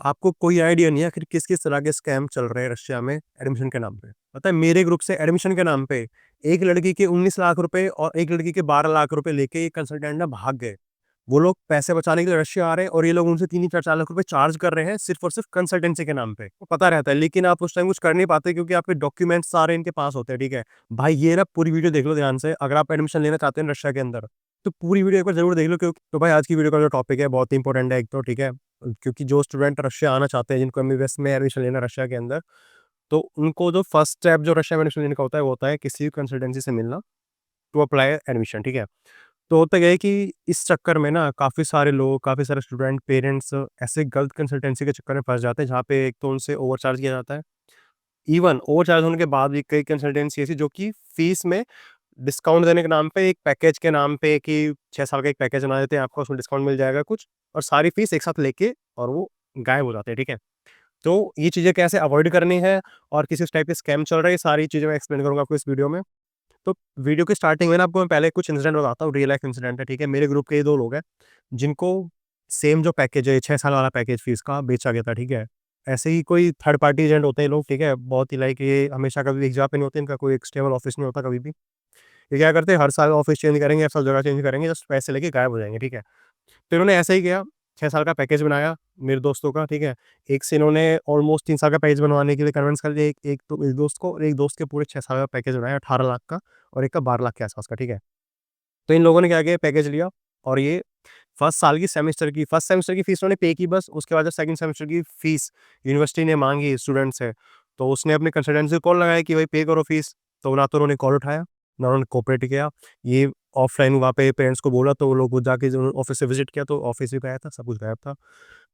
आपको कोई आइडिया नहीं है आखिर किस-किस तरह के स्कैम चल रहे हैं रशिया में एडमिशन के नाम पे। पता है मेरे ग्रुप से एडमिशन के नाम पे एक लड़की के 19 लाख रुपए और एक लड़की के 12 लाख रुपए लेके ये कंसल्टेंट ना भाग गए। वो लोग पैसे बचाने के लिए रशिया आ रहे हैं और ये लोग उनसे 3-3 4-4 लाख रुपए चार्ज कर रहे हैं सिर्फ़ और सिर्फ़ कंसल्टेंसी के नाम पे। वो पता रहता है लेकिन आप उस टाइम कुछ कर नहीं पाते क्योंकि आपके डॉक्यूमेंट्स सारे इनके पास होते हैं, ठीक है? भाई ये ना पूरी वीडियो देख लो ध्यान से अगर आप एडमिशन लेना चाहते हैं रशिया के अंदर, तो पूरी वीडियो एक बार ज़रूर देख लो तो भाई आज की वीडियो का जो टॉपिक है बहुत ही इंपॉर्टेंट है एक तो, ठीक है? क्योंकि जो स्टूडेंट रशिया आना चाहते हैं जिनको एमबीबीएस में एडमिशन लेना है रशिया के अंदर, तो उनको जो फर्स्ट स्टेप जो रशिया में एडमिशन लेने का होता है वो होता है किसी भी कंसल्टेंसी से मिलना टू अप्लाई एडमिशन, ठीक है? तो होता क्या है कि इस चक्कर में ना काफ़ी सारे लोग, काफ़ी सारे स्टूडेंट, पेरेंट्स ऐसे गलत कंसल्टेंसी के चक्कर में फँस जाते हैं जहाँ पे एक तो उनसे ओवरचार्ज किया जाता है। इवन ओवरचार्ज होने के बाद भी कई कंसल्टेंसी ऐसी जो कि फीस में डिस्काउंट देने के नाम पे एक पैकेज के नाम पे कि 6 साल का एक पैकेज बना देते हैं आपको उसमें डिस्काउंट मिल जाएगा कुछ और सारी फीस एक साथ लेके और वो गायब हो जाते हैं, ठीक है? तो ये चीज़ें कैसे अवॉइड करनी है और किस टाइप के स्कैम चल रहे हैं, ये सारी चीज़ें मैं एक्सप्लेन करूँगा आपको इस वीडियो में। तो वीडियो की स्टार्टिंग में ना आपको मैं पहले कुछ इंसिडेंट बताता हूँ, रियल लाइफ इंसिडेंट है, ठीक है? मेरे ग्रुप के ही 2 लोग हैं, जिनको सेम जो पैकेज है, 6 साल वाला पैकेज फीस का बेचा गया था, ठीक है? ऐसे ही कोई थर्ड पार्टी एजेंट होते हैं लोग, ठीक है? बहुत ही लाइक ये हमेशा कभी एक जगह पे नहीं होते, इनका कोई एक स्टेबल ऑफिस नहीं होता कभी भी। ये क्या करते हैं, हर साल ऑफिस चेंज करेंगे, हर साल जगह चेंज करेंगे, जस्ट पैसे लेके गायब हो जाएँगे, ठीक है? तो इन्होंने ऐसा ही किया, 6 साल का पैकेज बनाया मेरे दोस्तों का, ठीक है? एक से इन्होंने ऑलमोस्ट 3 साल का पैकेज बनवाने के लिए कन्विंस कर लिया, एक एक तो एक दोस्त को और एक दोस्त के पूरे 6 साल का पैकेज बनाया 18 लाख का और एक का 12 लाख के आस-पास का, ठीक है? तो इन लोगों ने क्या किया पैकेज लिया और ये फर्स्ट सेमेस्टर की फीस उन्होंने पे की बस, उसके बाद जब सेकंड सेमेस्टर की फीस यूनिवर्सिटी ने माँगी स्टूडेंट से, तो उसने अपने कंसल्टेंसी को कॉल लगाया कि भाई पे करो फीस, तो ना तो उन्होंने कॉल उठाया, ना उन्होंने कोऑपरेट किया। ये ऑफलाइन वहाँ पे पेरेंट्स को बोला तो वो लोग वो जाके जो ऑफिस से विज़िट किया तो ऑफिस भी गायब था, सब कुछ गायब था।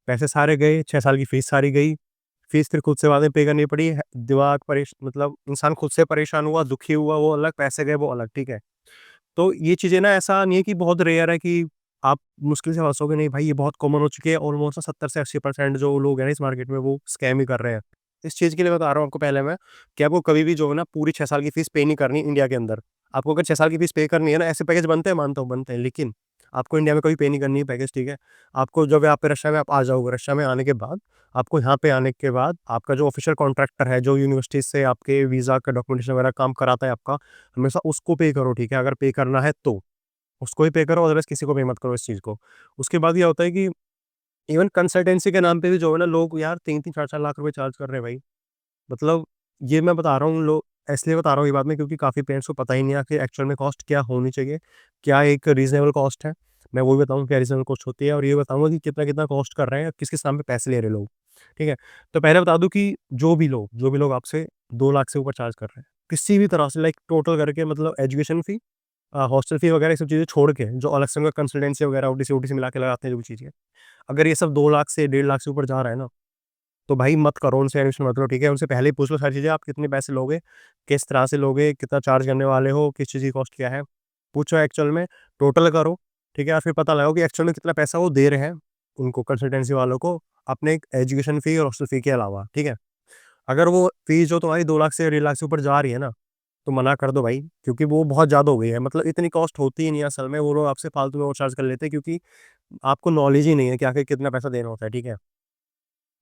पैसे सारे गए, 6 साल की फीस सारी गई, फीस फिर खुद से बाद में पे करनी पड़ी, दिमाग मतलब इंसान खुद से परेशान हुआ, दुखी हुआ वो अलग, पैसे गए वो अलग, ठीक है? तो ये चीज़ें ना ऐसा नहीं है कि बहुत रेयर है कि आप मुश्किल से फँसोगे, नहीं भाई ये बहुत कॉमन हो चुकी है, ऑलमोस्ट 70 से 80% जो लोग हैं ना इस मार्केट में वो स्कैम ही कर रहे हैं। इस चीज़ के लिए बता रहा हूँ आपको पहले मैं, कि आपको कभी भी जो है ना पूरी 6 साल की फीस पे नहीं करनी इंडिया के अंदर। आपको अगर 6 साल की फीस पे करनी है ना, ऐसे पैकेज बनते हैं मानता हूँ बनते हैं, लेकिन आपको इंडिया में कभी पे नहीं करनी है पैकेज, ठीक है? आपको जब यहाँ पे रशिया में आप आ जाओगे, रशिया में आने के बाद आपको यहाँ पे आने के बाद आपका जो ऑफ़िशियल कॉन्ट्रैक्टर है, जो यूनिवर्सिटी से आपके वीज़ा का डॉक्यूमेंटेशन वगैरह काम कराता है आपका, हमेशा उसको पे करो, ठीक है? अगर पे करना है तो। उसको ही पे करो अदरवाइज़ किसी को पे मत करो इस चीज़ को। उसके बाद ये होता है कि इवन कंसल्टेंसी के नाम पे भी जो है ना लोग यार 3-3 4-4 लाख रुपए चार्ज कर रहे हैं भाई। मतलब ये मैं बता रहा हूँ इसलिए बता रहा हूँ ये बात मैं क्योंकि काफ़ी पेरेंट्स को पता ही नहीं है कि एक्चुअल में कॉस्ट क्या होनी चाहिए, क्या एक रीज़नेबल कॉस्ट है। मैं वो भी बताऊँ क्या रीज़नेबल कॉस्ट होती है और ये बताऊँगा कि कितना-कितना कॉस्ट कर रहे हैं, किस-किस नाम पे पैसे ले रहे हैं लोग। ठीक है? तो पहले बता दूँ कि जो भी लोग आपसे 2 लाख से ऊपर चार्ज कर रहे हैं, किसी भी तरह से लाइक टोटल करके मतलब एजुकेशन फ़ी हॉस्टल फ़ी वगैरह ये सब चीज़ें छोड़ के जो अलग से उनका कंसल्टेंसी वगैरह ओटीसी-वोटीसी मिला के लगाते हैं जो भी चीज़ें। अगर ये सब 2 लाख से 1.5 लाख से ऊपर जा रहा है ना, तो भाई मत करो उनसे एडमिशन मत लो, ठीक है? उनसे पहले ही पूछ लो सारी चीज़ें आप कितने पैसे लोगे, किस तरह से लोगे, कितना चार्ज करने वाले हो, किस चीज़ की कॉस्ट क्या है। पूछो एक्चुअल में, टोटल करो, ठीक है? और फिर पता लगाओ कि एक्चुअल में कितना पैसा वो दे रहे हैं, उनको कंसल्टेंसी वालों को, अपने एजुकेशन फ़ी और हॉस्टल फ़ी के अलावा, ठीक है? अगर वो फ़ीस जो तुम्हारी 2 लाख से 1.5 लाख से ऊपर जा रही है ना, तो मना कर दो भाई, क्योंकि वो बहुत ज़्यादा हो गई है। मतलब इतनी कॉस्ट होती ही नहीं है असल में, वो लोग आपसे फालतू में ओवरचार्ज कर लेते हैं क्योंकि आपको नॉलेज ही नहीं है कि आखिर कितना पैसा देना होता है, ठीक है?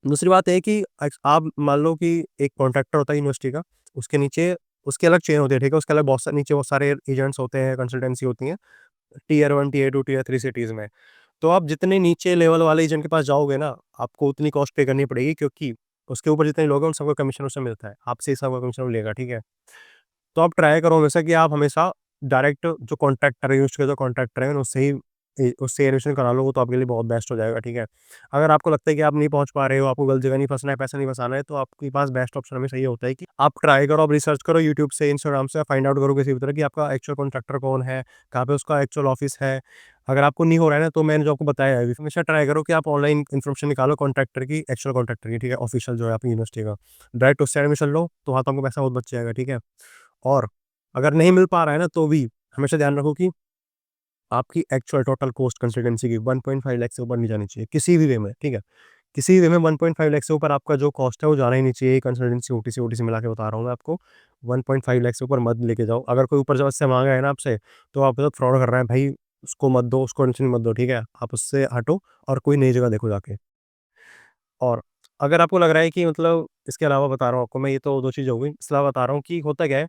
दूसरी बात ये है कि आप मान लो कि एक कॉन्ट्रैक्टर होता है यूनिवर्सिटी का, उसके नीचे उसकी अलग चेन होती है, ठीक है? उसके अलग नीचे बहुत सारे एजेंट्स होते हैं, कंसल्टेंसी होती हैं, टियर 1, टियर 2, टियर 3 सिटीज़ में। तो आप जितने नीचे लेवल वाले एजेंट के पास जाओगे ना, आपको उतनी कॉस्ट पे करनी पड़ेगी क्योंकि उसके ऊपर जितने लोग हैं, उन सबका कमीशन उससे मिलता है। आपसे ही सबका कमीशन वो लेगा, ठीक है? तो आप ट्राई करो हमेशा कि आप हमेशा डायरेक्ट जो कॉन्ट्रैक्टर है, यूज़ जो कॉन्ट्रैक्टर है, उससे एडमिशन करा लो, वो तो आपके लिए बहुत बेस्ट हो जाएगा, ठीक है? अगर आपको लगता है कि आप नहीं पहुँच पा रहे हो, आपको गलत जगह नहीं फँसना है, पैसा नहीं फँसाना है, तो आपके पास बेस्ट ऑप्शन हमेशा ये होता है कि आप ट्राई करो, आप रिसर्च करो यूट्यूब से, इंस्टाग्राम से, फाइंड आउट करो किसी भी तरह कि आपका एक्चुअल कॉन्ट्रैक्टर कौन है, कहाँ पे उसका एक्चुअल ऑफिस है। अगर आपको नहीं हो रहा है ना, तो मैंने जो आपको बताया है, हमेशा ट्राई करो कि आप ऑनलाइन इन्फॉर्मेशन निकालो कॉन्ट्रैक्टर की, एक्चुअल कॉन्ट्रैक्टर की, ठीक है? ऑफिशियल जो है आपकी यूनिवर्सिटी का। डायरेक्ट उससे एडमिशन लो, तो वहाँ तो आपको पैसा बहुत बच जाएगा, ठीक है? और अगर नहीं मिल पा रहा है ना, तो भी हमेशा ध्यान रखो कि आपकी एक्चुअल टोटल कॉस्ट कंसल्टेंसी की 1.5 लाख से ऊपर नहीं जानी चाहिए, किसी भी वे में, ठीक है? किसी भी वे में 1.5 लाख से ऊपर आपका जो कॉस्ट है, वो जाना ही नहीं चाहिए। कंसल्टेंसी, ओटीसी मिला के बता रहा हूँ मैं आपको। 1.5 लाख से ऊपर मत लेके जाओ। अगर कोई ऊपर ज़बरदस्ती माँगा है ना आपसे, तो आपके साथ फ्रॉड कर रहा है, भाई उसको मत दो, उसको एडमिशन मत दो, ठीक है? आप उससे हटो और कोई नई जगह देखो जाके। और अगर आपको लग रहा है कि मतलब इसके अलावा बता रहा हूँ आपको मैं, ये तो 2 चीज़ हो गई। इसके अलावा बता रहा हूँ कि होता क्या है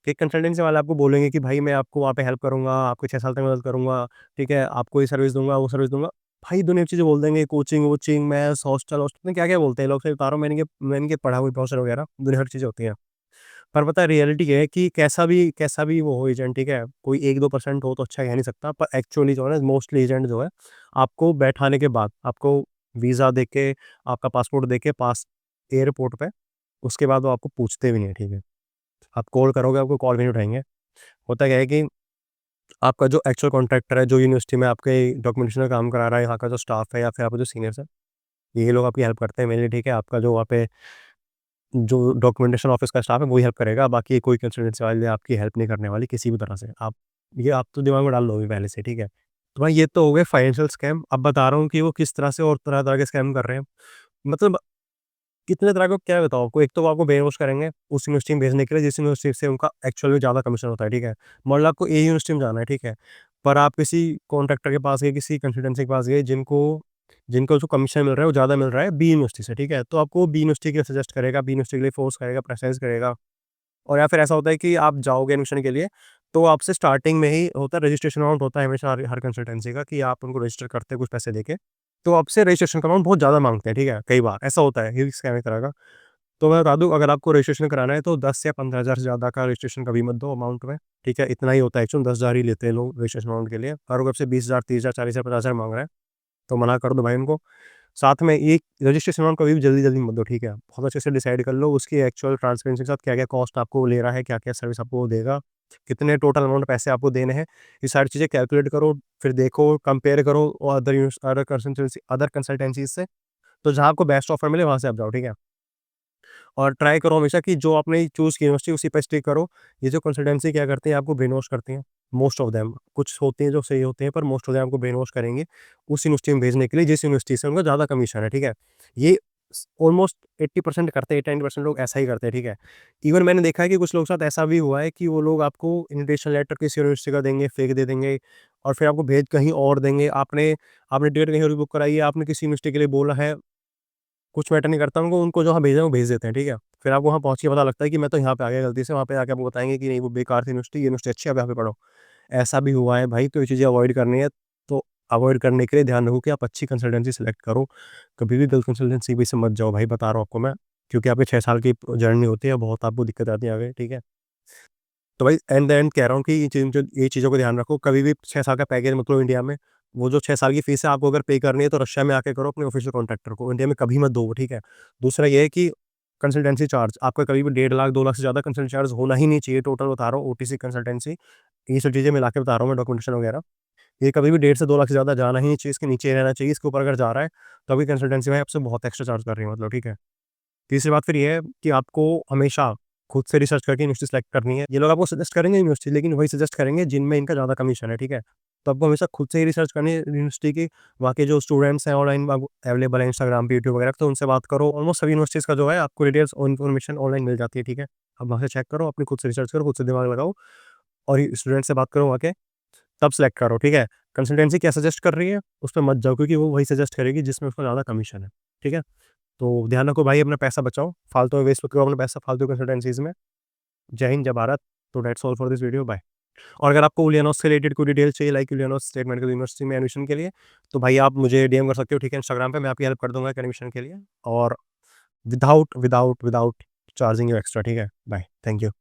कि कंसल्टेंसी वाले आपको बोलेंगे कि भाई मैं आपको वहाँ पे हेल्प करूँगा, आपको 6 साल तक मदद करूँगा, ठीक है? आपको ये सर्विस दूँगा, वो सर्विस दूँगा। भाई दुनिया की चीज़ें बोल देंगे, कोचिंग-वोचिंग, मैथ्स, हॉस्टल-वॉस्टल में क्या-क्या बोलते हैं लोग, सही बता रहा हूँ। मैंने पढ़ा हुआ ब्राउज़र वगैरह, दुनिया भर की चीज़ें होती हैं। पर पता है रियलिटी ये है कि कैसा भी वो हो एजेंट, ठीक है? कोई 1-2% हो तो अच्छा कह नहीं सकता, पर एक्चुअली जो है ना मोस्टली एजेंट जो है, आपको बैठाने के बाद, आपको वीज़ा देके, आपका पासपोर्ट देके एयरपोर्ट पे, उसके बाद वो आपको पूछते भी नहीं है, ठीक है? आप कॉल करोगे, आपको कॉल भी नहीं उठाएँगे। होता क्या है कि आपका जो एक्चुअल कॉन्ट्रैक्टर है, जो यूनिवर्सिटी में आपके डॉक्यूमेंटेशन का काम करा रहा है, यहाँ का जो स्टाफ है या फिर आपके जो सीनियर्स हैं, ये लोग आपकी हेल्प करते हैं मेनली, ठीक है? आपका जो वहाँ पे जो डॉक्यूमेंटेशन ऑफिस का स्टाफ है, वही हेल्प करेगा, बाकी कोई कंसल्टेंसी वाले आपकी हेल्प नहीं करने वाली किसी भी तरह से। आप तो दिमाग में डाल लोगे पहले से, ठीक है? तो भाई ये तो हो गए फाइनेंशियल स्कैम। अब बता रहा हूँ कि वो किस तरह से और तरह-तरह के स्कैम कर रहे हैं। मतलब कितने तरह का क्या बताऊँ आपको, एक तो वो आपको ब्रेन वॉश करेंगे उस यूनिवर्सिटी में भेजने के लिए जिस यूनिवर्सिटी से उनका एक्चुअल में ज़्यादा कमीशन होता है, ठीक है? मान लो आपको ए यूनिवर्सिटी में जाना है, ठीक है? पर आप किसी कॉन्ट्रैक्टर के पास गए, किसी कंसल्टेंसी के पास गए जिनको जिनको जो कमीशन मिल रहा है वो ज़्यादा मिल रहा है बी यूनिवर्सिटी से, ठीक है? तो आपको वो बी यूनिवर्सिटी के लिए सजेस्ट करेगा, बी यूनिवर्सिटी के लिए फोर्स करेगा, प्रेशराइज़ करेगा। और या फिर ऐसा होता है कि आप जाओगे एडमिशन के लिए, तो आपसे स्टार्टिंग में ही होता है रजिस्ट्रेशन अमाउंट होता है हमेशा हर हर कंसल्टेंसी का कि आप उनको रजिस्टर करते हैं कुछ पैसे देके। तो आपसे रजिस्ट्रेशन का अमाउंट बहुत ज़्यादा माँगते हैं, ठीक है? कई बार ऐसा होता है, ये भी स्कैम एक तरह का। तो मैं बता दूँ अगर आपको रजिस्ट्रेशन कराना है तो 10 या 15,000 से ज़्यादा का रजिस्ट्रेशन कभी मत दो अमाउंट में, ठीक है? इतना ही होता है एक्चुअली 10,000 ही लेते हैं लोग रजिस्ट्रेशन अमाउंट के लिए। और अगर आपसे 20,000, 30,000, 40,000, 50,000 माँग रहा है, तो मना कर दो भाई उनको। साथ में एक रजिस्ट्रेशन अमाउंट कभी भी जल्दी-जल्दी मत दो, ठीक है? बहुत अच्छे से डिसाइड कर लो उसकी एक्चुअल ट्रांसपेरेंसी के साथ क्या-क्या कॉस्ट आपको ले रहा है, क्या-क्या सर्विस आपको वो देगा, कितने टोटल अमाउंट पैसे आपको देने हैं, ये सारी चीज़ें कैलकुलेट करो, फिर देखो, कंपेयर करो और अदर कंसल्टेंसीज़ से, तो जहाँ आपको बेस्ट ऑफर मिले वहाँ से आप जाओ, ठीक है? और ट्राई करो हमेशा कि जो आपने चूज़ की यूनिवर्सिटी उसी पे स्टिक करो। ये जो कंसल्टेंसी क्या करती है आपको ब्रेन वॉश करती हैं, मोस्ट ऑफ देम। कुछ होते हैं जो सही होते हैं पर मोस्ट ऑफ देम आपको ब्रेन वॉश करेंगे उस यूनिवर्सिटी में भेजने के लिए जिस यूनिवर्सिटी से उनका ज़्यादा कमीशन है, ठीक है? ये ऑलमोस्ट 80% करते हैं, 80-90% लोग ऐसा ही करते हैं, ठीक है? इवन मैंने देखा है कि कुछ लोगों के साथ ऐसा भी हुआ है कि वो लोग आपको इन्विटेशन लेटर किसी यूनिवर्सिटी का देंगे, फेक दे देंगे और फिर आपको भेज कहीं और देंगे। आपने आपने टिकट कहीं और बुक कराई है, आपने किसी यूनिवर्सिटी के लिए बोला है, कुछ मैटर नहीं करता उनको, उनको जहाँ भेजना है वो भेज देते हैं, ठीक है? फिर आपको वहाँ पहुँच के पता लगता है कि मैं तो यहाँ पे आ गया गलती से, वहाँ पे आके आपको बताएँगे कि नहीं वो बेकार थी यूनिवर्सिटी, ये यूनिवर्सिटी अच्छी है, आप यहाँ पे पढ़ो। ऐसा भी हुआ है भाई, तो ये चीज़ें अवॉइड करनी है, तो अवॉइड करने के लिए ध्यान रखो कि आप अच्छी कंसल्टेंसी सेलेक्ट करो। कभी भी गलत कंसल्टेंसी पे से मत जाओ भाई, बता रहा हूँ आपको मैं, क्योंकि आपकी 6 साल की जर्नी होती है, बहुत आपको दिक्कत आती है आगे, ठीक है? तो भाई एट द एंड कह रहा हूँ कि ये चीज़ों को ध्यान रखो, कभी भी 6 साल का पैकेज मत लो इंडिया में। वो जो 6 साल की फीस है आपको अगर पे करनी है तो रशिया में आके करो अपने ऑफिशियल कॉन्ट्रैक्टर को, इंडिया में कभी मत दो वो, ठीक है? दूसरा ये है कि कंसल्टेंसी चार्ज आपका कभी भी 1.5 लाख 2 लाख से ज़्यादा कंसल्टेंसी चार्ज होना ही नहीं चाहिए, टोटल बता रहा हूँ ओटीसी कंसल्टेंसी, ये सब चीज़ें मिला के बता रहा हूँ मैं डॉक्यूमेंटेशन वगैरह। ये कभी भी 1.5 से 2 लाख से ज़्यादा जाना ही नहीं चाहिए, इसके नीचे ही रहना चाहिए, इसके ऊपर अगर जा रहा है, तो अभी कंसल्टेंसी में आपसे बहुत एक्स्ट्रा चार्ज कर रही है मतलब, ठीक है? तीसरी बात फिर ये है कि आपको हमेशा खुद से रिसर्च करके यूनिवर्सिटी सेलेक्ट करनी है। ये लोग आपको सजेस्ट करेंगे यूनिवर्सिटी, लेकिन वही सजेस्ट करेंगे जिनमें इनका ज़्यादा कमीशन है, ठीक है? तो आपको हमेशा खुद से ही रिसर्च करनी है यूनिवर्सिटी की। वहाँ के जो स्टूडेंट्स हैं ऑनलाइन अब अवेलेबल है इंस्टाग्राम पे, यूट्यूब वगैरह, तो उनसे बात करो। ऑलमोस्ट सभी यूनिवर्सिटीज़ का जो है आपको डिटेल्स और इन्फॉर्मेशन ऑनलाइन मिल जाती है, ठीक है? आप वहाँ से चेक करो, अपनी खुद से रिसर्च करो, खुद से दिमाग लगाओ और स्टूडेंट से बात करो वहाँ के, तब सेलेक्ट करो, ठीक है? कंसल्टेंसी क्या सजेस्ट कर रही है, उस पे मत जाओ क्योंकि वो वही सजेस्ट करेगी जिसमें उसका ज़्यादा कमीशन है, ठीक है? तो ध्यान रखो भाई अपना पैसा बचाओ, फालतू में वेस्ट मत करो अपना पैसा फालतू कंसल्टेंसीज़ में। जय हिंद, जय भारत। तो that's all for this video, bye. और अगर आपको उलियानोस से रिलेटेड कोई डिटेल्स चाहिए like Ulyanovsk state medical university में एडमिशन के लिए, तो भाई आप मुझे डीएम कर सकते हो, ठीक है? इंस्टाग्राम पे मैं आपकी हेल्प कर दूँगा एडमिशन के लिए और विदाउट चार्जिंग यू एक्स्ट्रा, ठीक है? Bye, thank you.